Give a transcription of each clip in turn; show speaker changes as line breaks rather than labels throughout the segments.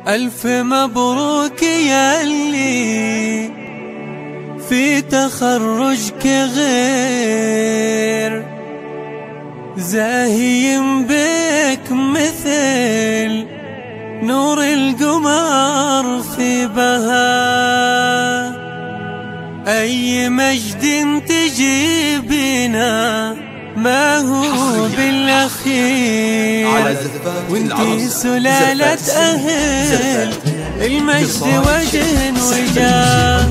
ألف مبروك يا اللي في تخرجك غير زاهيم بك مثل نور القمر في بهاء. أي مجد تجيبنا ما هو بالأخير، وانتي سلالة أهل المجد وجه وجاه.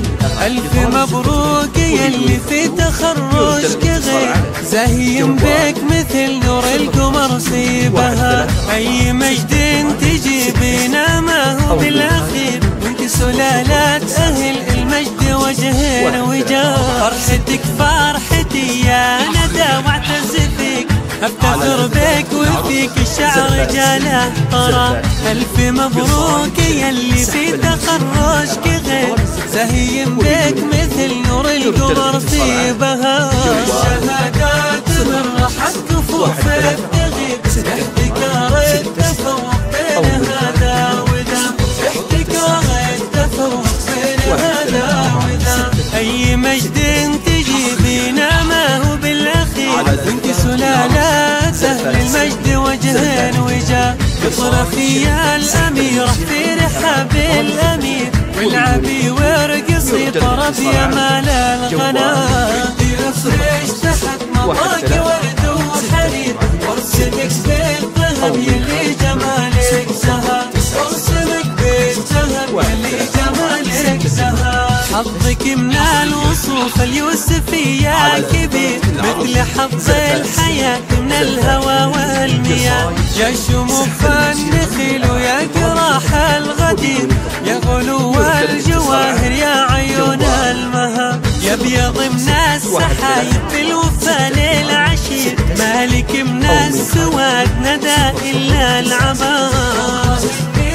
ألف مبروك يلي في تخرجك غير زاهيم بك مثل نور القمر في بهاء. أي مجد تجيبنا ما هو بالأخير، وانتي سلالة أهل المجد وجه وجاه. فرحتك فرحتي يا ندى واعتز فيك، افتخر بك وفيك الشعر جاله طرى. ألف مبروك يلي في تخرجك غير زاهيم بك مثل نور القمر في بهاء. الشهادات من رحت كفوفك تغيب، احتكار التفوق بين هذا وذا، احتكار التفوق بين هذا وذا. أي مجد تجيبنا ما هو بالأخير، وانت سلالات أهل المجد وجه وجاه. اطرخي يا الأميرة في رحاب الأمير، والعبي وارقصي طرب يا مال الغناء. افرش تحت مطاق ورد وحرير، وارسمك بالذهب يلي جمالك زهر، وارسمك بالذهب يلي جمالك زهر. حظك من الوصوف اليوسفي يا كبير، مثل حظ الحياة من الهوى والمياه. يا شموخ النخيل ويا قراح الغدير، يا غلو الجواهر يا عيون المها. يا بيض من السحايب في الوفا للعشير، مالك من السواد ندى إلا العبار.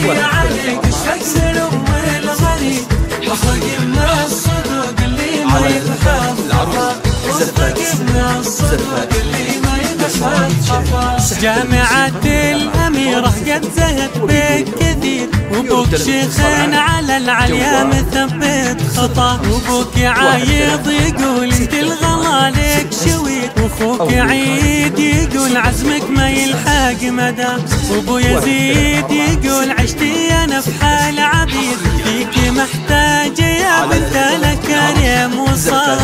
يا عليك اشفق من أم الغريب، وصدق من الصدق اللي ما يفهم خطا، وصدق من الصدق اللي ما يفهم خطا. جامعة الأميرة قد زهت بك كثير، وابوك شيخ على العليا مثبت خطا. وابوك عايض يقول انت الغلا لك شويت، واخوك عيد يقول عزمك ما يلحق مدى. وابو يزيد يقول عشتي انا في حال عبيد، فيك محتاجة يا بنت الكريم وصال.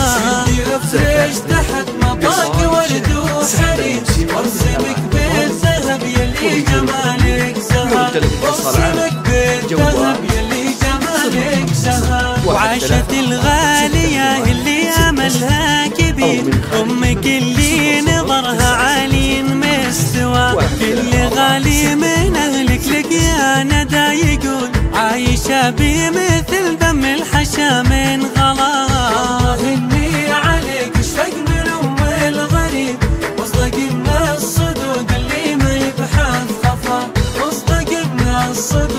افرش تحت مطاق ورد وحرير، وارسمك بالذهب يلي جمالك زهر، وارسمك بالذهب يلي جمالك زهر. وعاشت الغالية اللي املها كبير، امك اللي نظرها عالي مستوى. كل غالي من اهلك لك يا ندى يقول عايشة بمثل دم الحشا من غلا. اني عليك اشفق من ام الغريب، واصدق من الصدق اللي ما يبحث خفا، واصدق من الصدق